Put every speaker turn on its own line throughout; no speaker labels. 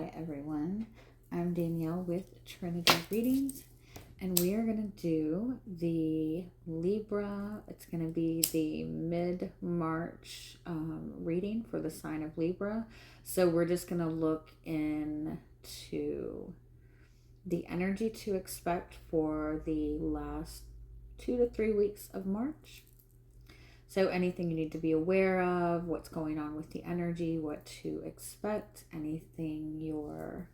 Hi everyone, I'm Danielle with Trinity Readings, and we are going to do the Libra. It's going to be the mid-March reading for the sign of Libra. So we're just going to look into the energy to expect for the last 2 to 3 weeks of March. So anything you need to be aware of, what's going on with the energy, what to expect, anything your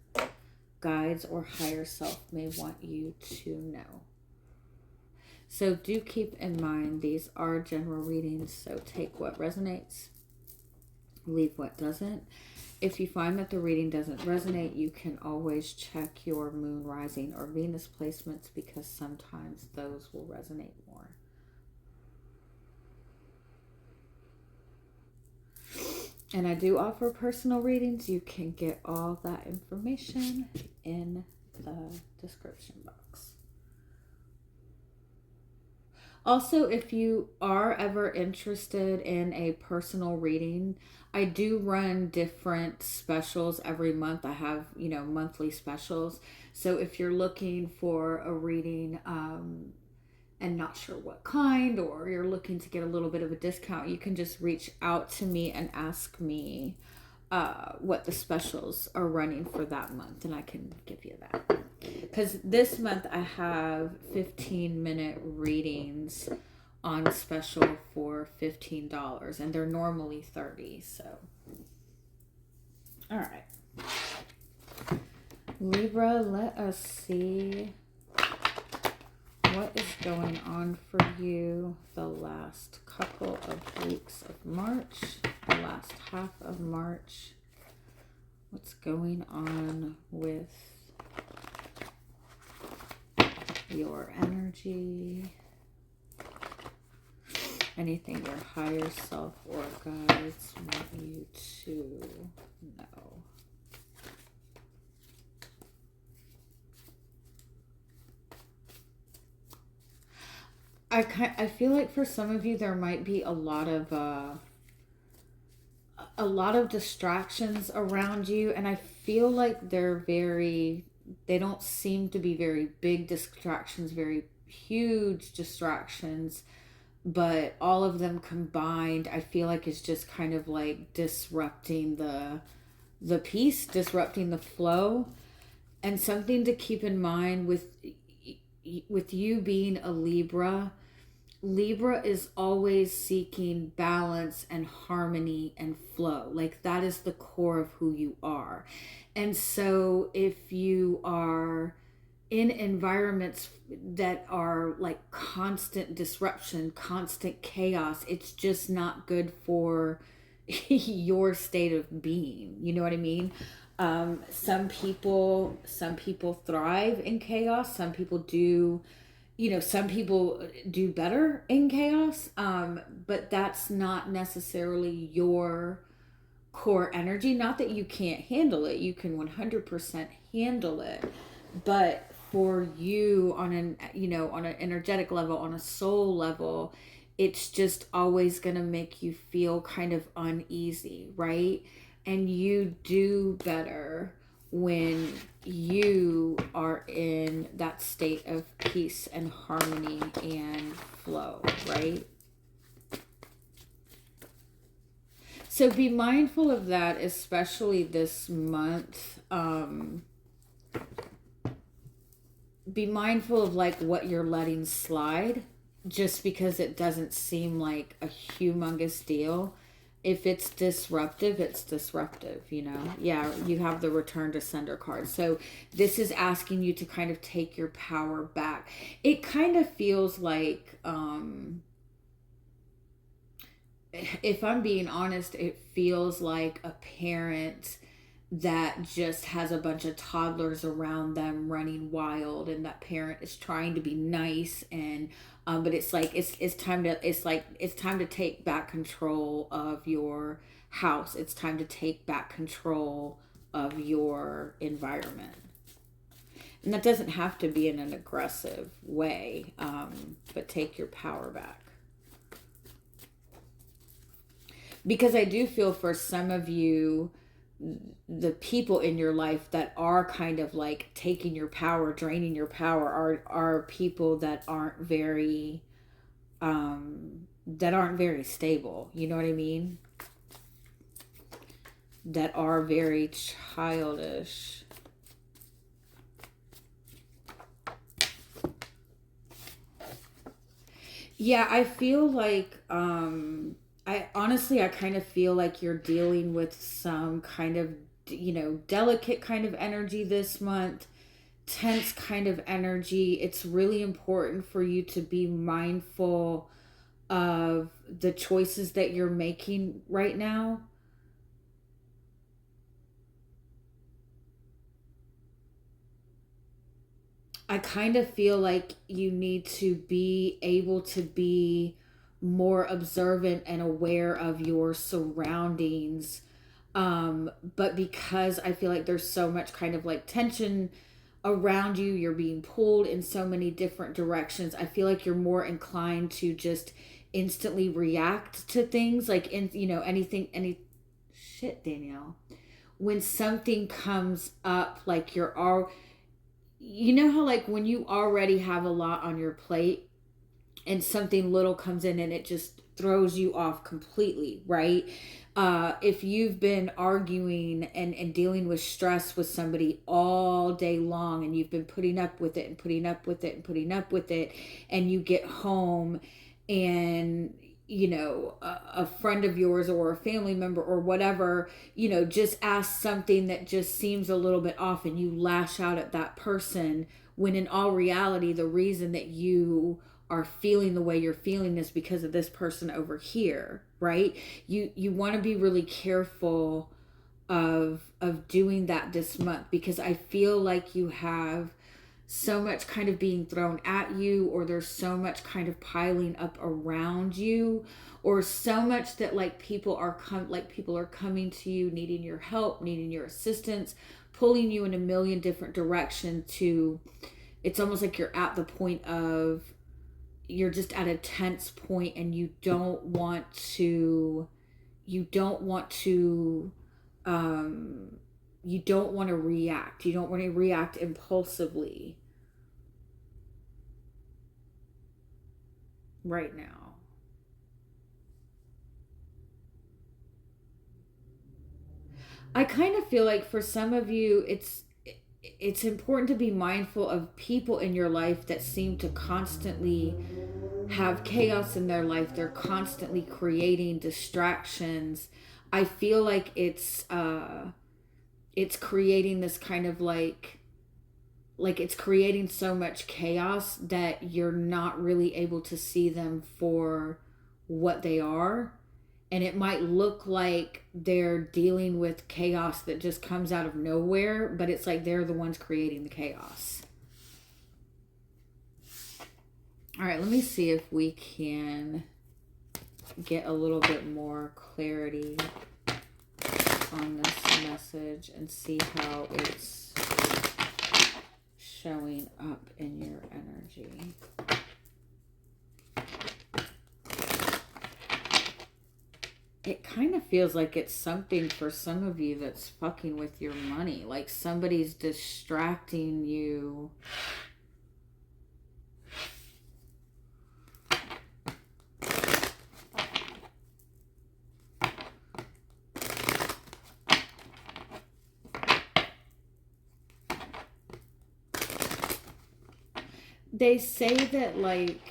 guides or higher self may want you to know. So do keep in mind these are general readings, so take what resonates, leave what doesn't. If you find that the reading doesn't resonate, you can always check your moon, rising, or Venus placements because sometimes those will resonate more. And I do offer personal readings. You can get all that information in the description box. Also, if you are ever interested in a personal reading, I do run different specials every month. I have, monthly specials. So if you're looking for a reading, and not sure what kind, or you're looking to get a little bit of a discount, you can just reach out to me and ask me what the specials are running for that month, and I can give you that. Because this month I have 15-minute readings on special for $15, and they're normally $30. So, all right, Libra, let us see what is going on for you the last couple of weeks of March, the last half of March. What's going on with your energy? Anything your higher self or guides want you to know. I feel like for some of you there might be a lot of distractions around you, and I feel like they don't seem to be very big distractions, very huge distractions, but all of them combined I feel like is just kind of like disrupting the peace, disrupting the flow. And something to keep in mind with you being a Libra is always seeking balance and harmony and flow. Like that is the core of who you are. And so if you are in environments that are like constant disruption, constant chaos, it's just not good for your state of being. You know what I mean? Some people thrive in chaos. Some people do better in chaos, but that's not necessarily your core energy. Not that you can't handle it. You can 100% handle it. But for you on an energetic level, on a soul level, it's just always going to make you feel kind of uneasy, right? And you do better when you are in that state of peace and harmony and flow, right? So be mindful of that, especially this month. Be mindful of like what you're letting slide, just because it doesn't seem like a humongous deal. If it's disruptive, it's disruptive, Yeah, you have the return to sender card. So this is asking you to kind of take your power back. It kind of feels like, if I'm being honest, it feels like a parent that just has a bunch of toddlers around them running wild, and that parent is trying to be nice, and but it's like it's time to take back control of your house. It's time to take back control of your environment. And that doesn't have to be in an aggressive way, but take your power back. Because I do feel for some of you, the people in your life that are kind of like taking your power, draining your power, are people that aren't very stable. You know what I mean? That are very childish. Yeah, I feel like I kind of feel like you're dealing with some kind of, delicate kind of energy this month, tense kind of energy. It's really important for you to be mindful of the choices that you're making right now. I kind of feel like you need to be able to be more observant and aware of your surroundings. But because I feel like there's so much kind of like tension around you, you're being pulled in so many different directions. I feel like you're more inclined to just instantly react to things, like in anything, any shit, Danielle. When something comes up, like you're all, how like when you already have a lot on your plate and something little comes in and it just throws you off completely, right? If you've been arguing and dealing with stress with somebody all day long, and you've been putting up with it and putting up with it and putting up with it, and you get home and a friend of yours or a family member or whatever, just ask something that just seems a little bit off, and you lash out at that person, when in all reality, the reason that you are feeling the way you're feeling is because of this person over here, right? You want to be really careful of doing that this month, because I feel like you have so much kind of being thrown at you, or there's so much kind of piling up around you, or so much that like people are coming to you, needing your help, needing your assistance, pulling you in a million different directions. To It's almost like you're at the point of, you're just at a tense point, and you don't want to you don't want to react. You don't want to react impulsively right now. I kind of feel like for some of you, it's important to be mindful of people in your life that seem to constantly have chaos in their life. They're constantly creating distractions. I feel like it's creating this kind of like it's creating so much chaos that you're not really able to see them for what they are. And it might look like they're dealing with chaos that just comes out of nowhere, but it's like they're the ones creating the chaos. All right, let me see if we can get a little bit more clarity on this message and see how it's showing up in your energy. It kind of feels like it's something for some of you that's fucking with your money. Like somebody's distracting you. They say that like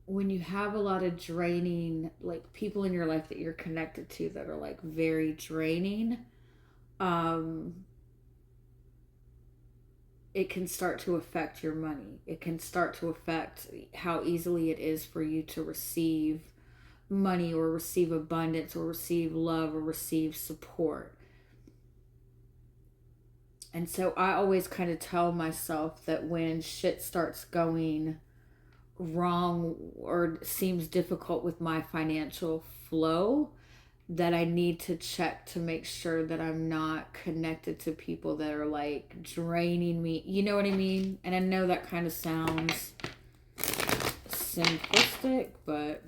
when you have a lot of draining, like people in your life that you're connected to that are like very draining, it can start to affect your money. It can start to affect how easily it is for you to receive money, or receive abundance, or receive love, or receive support. And so I always kind of tell myself that when shit starts going wrong or seems difficult with my financial flow, that I need to check to make sure that I'm not connected to people that are like draining me. You know what I mean? And I know that kind of sounds simplistic, but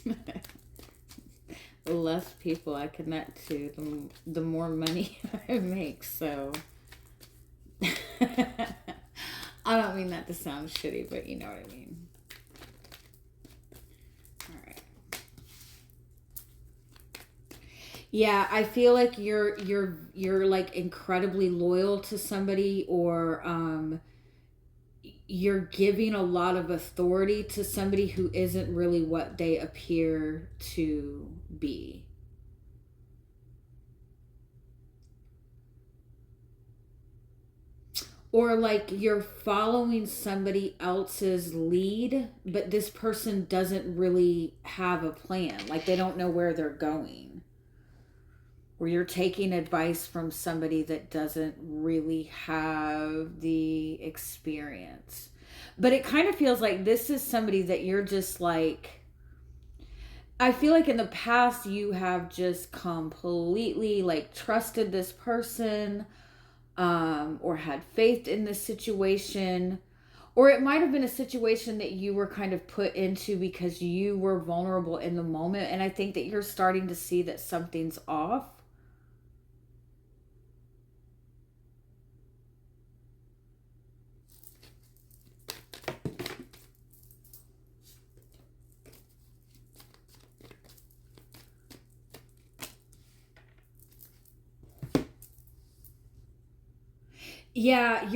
The less people I connect to, the more money I make. So I don't mean that to sound shitty, but you know what I mean. All right. Yeah, I feel like you're like incredibly loyal to somebody, or you're giving a lot of authority to somebody who isn't really what they appear to be. Or like you're following somebody else's lead, but this person doesn't really have a plan. Like they don't know where they're going. Or you're taking advice from somebody that doesn't really have the experience. But it kind of feels like this is somebody that you're just like, I feel like in the past you have just completely like trusted this person, or had faith in this situation, or it might have been a situation that you were kind of put into because you were vulnerable in the moment. And I think that you're starting to see that something's off. Yeah,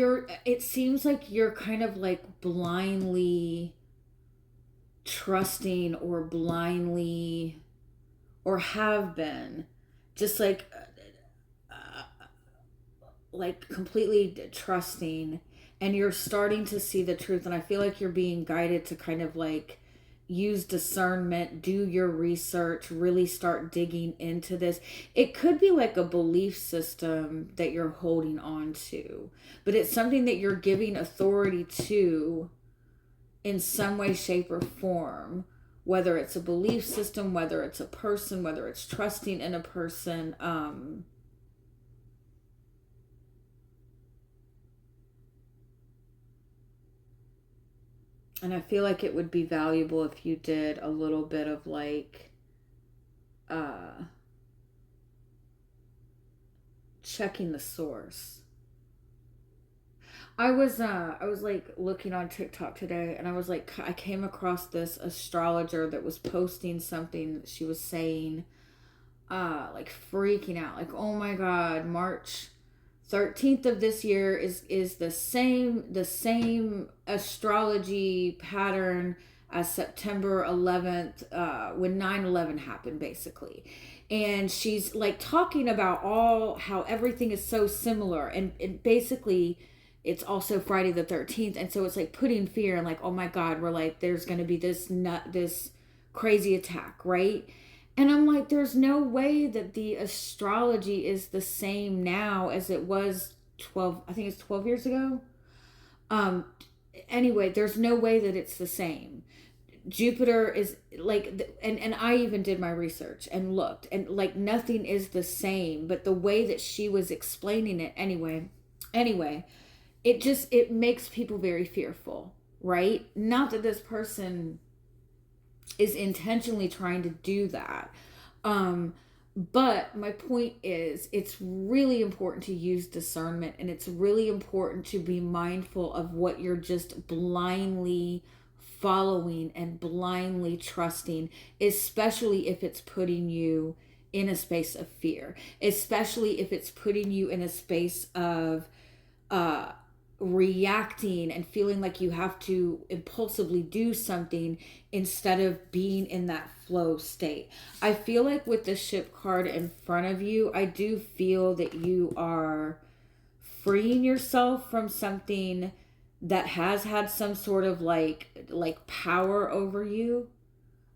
it seems like you're kind of like blindly trusting, or blindly, or have been just like completely trusting, and you're starting to see the truth. And I feel like you're being guided to kind of like use discernment, do your research, really start digging into this. It could be like a belief system that you're holding on to, but it's something that you're giving authority to in some way, shape, or form. Whether it's a belief system, whether it's a person, whether it's trusting in a person. And I feel like it would be valuable if you did a little bit of like checking the source. I was like looking on TikTok today, and I was like, I came across this astrologer that was posting something. She was saying like freaking out, like, oh my god, March 13th of this year is the same astrology pattern as September 11th, when 9/11 happened, basically. And she's like talking about all how everything is so similar, and basically it's also Friday the 13th, and so it's like putting fear, and like, oh my god, we're like, there's gonna be this crazy attack, right? And I'm like, there's no way that the astrology is the same now as it was 12, I think it's 12 years ago. Um, anyway, there's no way that it's the same. Jupiter is like, and I even did my research and looked, and like nothing is the same, but the way that she was explaining it, anyway, it makes people very fearful, right? Not that this person is intentionally trying to do that. But my point is, it's really important to use discernment, and it's really important to be mindful of what you're just blindly following and blindly trusting, especially if it's putting you in a space of fear, especially if it's putting you in a space of reacting and feeling like you have to impulsively do something instead of being in that flow state. I feel like with the ship card in front of you, I do feel that you are freeing yourself from something that has had some sort of like power over you.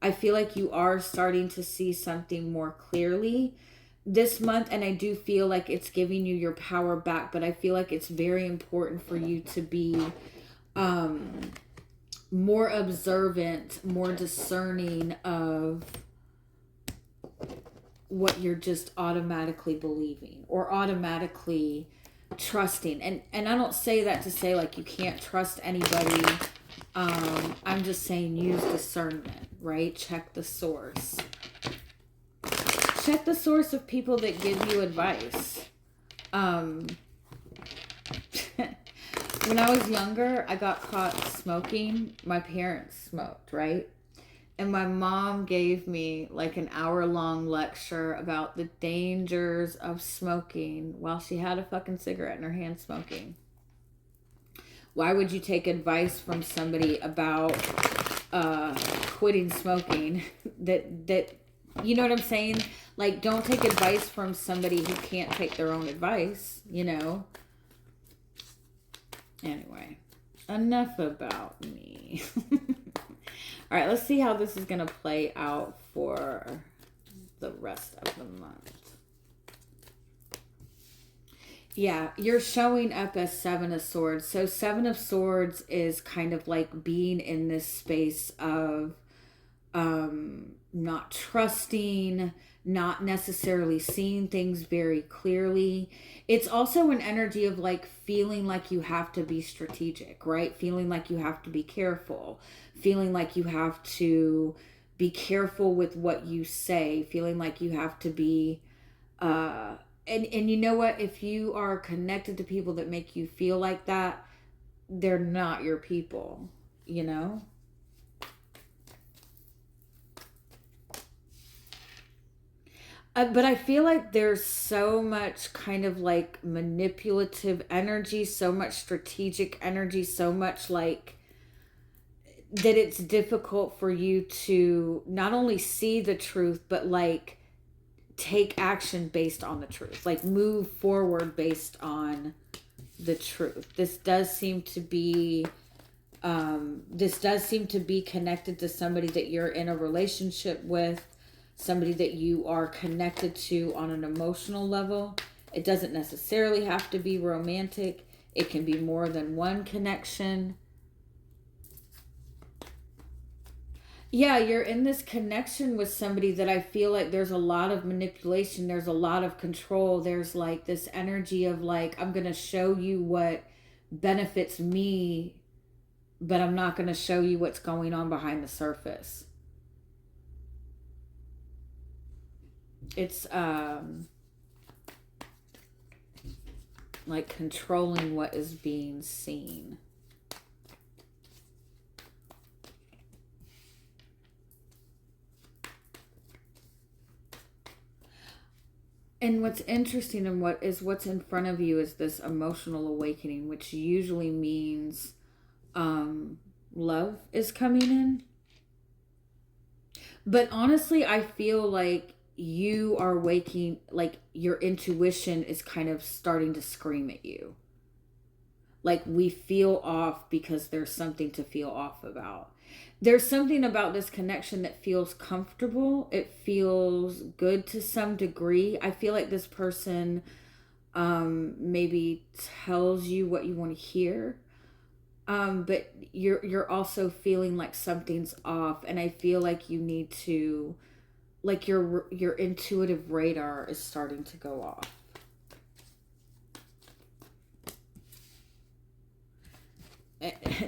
I feel like you are starting to see something more clearly this month, and I do feel like it's giving you your power back. But I feel like it's very important for you to be more observant, more discerning of what you're just automatically believing or automatically trusting. And I don't say that to say like you can't trust anybody I'm just saying use discernment, right? Check the source. Check the source of people that give you advice. When I was younger, I got caught smoking. My parents smoked, right? And my mom gave me like an hour-long lecture about the dangers of smoking while she had a fucking cigarette in her hand smoking. Why would you take advice from somebody about quitting smoking that you know what I'm saying? Like, don't take advice from somebody who can't take their own advice, you know? Anyway, enough about me. All right, let's see how this is going to play out for the rest of the month. Yeah, you're showing up as Seven of Swords. So Seven of Swords is kind of like being in this space of not trusting, not necessarily seeing things very clearly. It's also an energy of like feeling like you have to be strategic, right? Feeling like you have to be careful, feeling like you have to be careful with what you say, feeling like you have to be and you know what, if you are connected to people that make you feel like that, they're not your people, you know? But I feel like there's so much kind of like manipulative energy, so much strategic energy, so much like that it's difficult for you to not only see the truth, but like take action based on the truth, like move forward based on the truth. This does seem to be connected to somebody that you're in a relationship with, somebody that you are connected to on an emotional level. It doesn't necessarily have to be romantic. It can be more than one connection. Yeah, you're in this connection with somebody that I feel like there's a lot of manipulation, there's a lot of control, there's like this energy of like, I'm going to show you what benefits me, but I'm not going to show you what's going on behind the surface. It's like controlling what is being seen. And what's interesting and what's in front of you is this emotional awakening, which usually means love is coming in. But honestly, I feel like you are waking, like your intuition is kind of starting to scream at you. Like we feel off because there's something to feel off about. There's something about this connection that feels comfortable. It feels good to some degree. I feel like this person maybe tells you what you want to hear. But you're also feeling like something's off, and I feel like you need to, like your intuitive radar is starting to go off.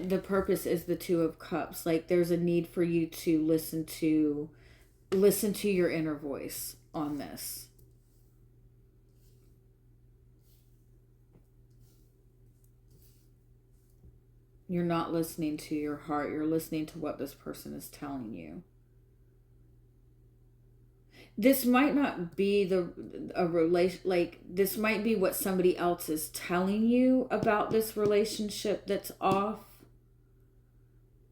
The purpose is the Two of Cups. Like there's a need for you to listen to your inner voice on this. You're not listening to your heart, you're listening to what this person is telling you. This might not be a relation, like this might be what somebody else is telling you about this relationship that's off.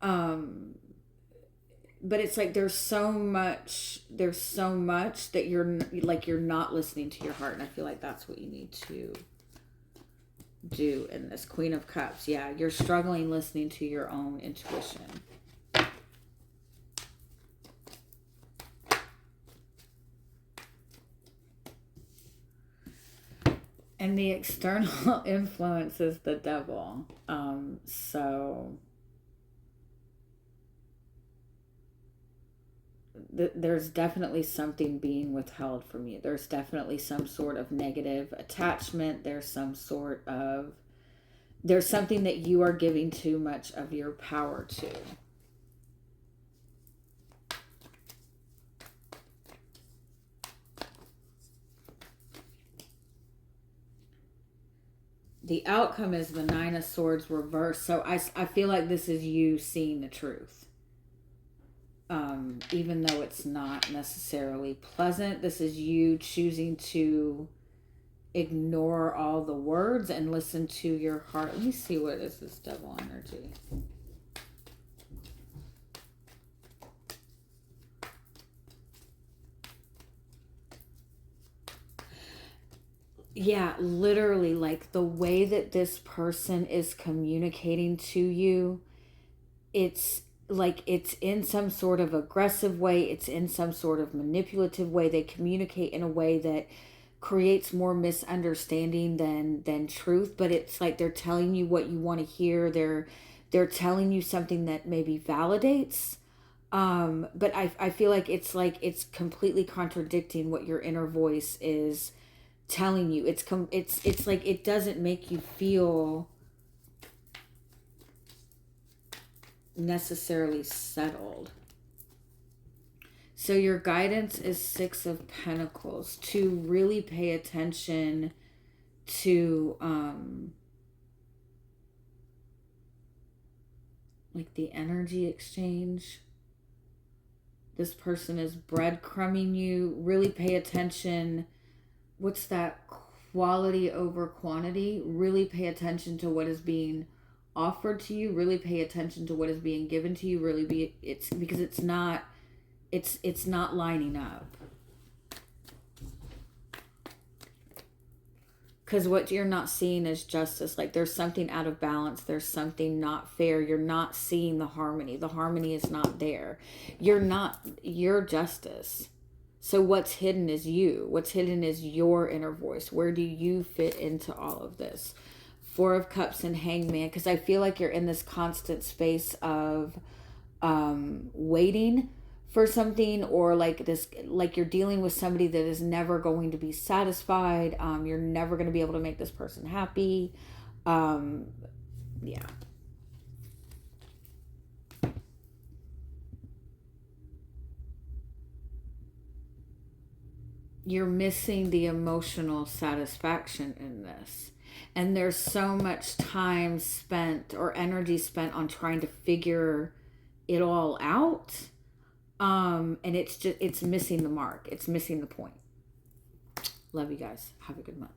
But it's like there's so much that you're not listening to your heart, and I feel like that's what you need to do in this Queen of Cups. Yeah, you're struggling listening to your own intuition. And the external influence is the devil. So there's definitely something being withheld from you. There's definitely some sort of negative attachment. There's some sort of There's something that you are giving too much of your power to. The outcome is the Nine of Swords reversed. So I feel like this is you seeing the truth. Even though it's not necessarily pleasant, this is you choosing to ignore all the words and listen to your heart. Let me see, what is this devil energy? Yeah, literally, like the way that this person is communicating to you, it's like it's in some sort of aggressive way, it's in some sort of manipulative way. They communicate in a way that creates more misunderstanding than truth, but it's like they're telling you what you want to hear. They're telling you something that maybe validates, but I feel like it's completely contradicting what your inner voice is telling you. It's like it doesn't make you feel necessarily settled. So your guidance is Six of Pentacles, to really pay attention to like the energy exchange. This person is breadcrumbing you. Really pay attention. What's that? Quality over quantity. Really pay attention to what is being offered to you. Really pay attention to what is being given to you. It's because it's not lining up. Because what you're not seeing is justice. Like there's something out of balance. There's something not fair. You're not seeing the harmony. The harmony is not there. You're justice. So what's hidden is you. What's hidden is your inner voice. Where do you fit into all of this? Four of Cups and Hangman. Because I feel like you're in this constant space of waiting for something, or like this, like you're dealing with somebody that is never going to be satisfied. You're never going to be able to make this person happy. Yeah. You're missing the emotional satisfaction in this. And there's so much time spent or energy spent on trying to figure it all out. And it's missing the mark. It's missing the point. Love you guys. Have a good month.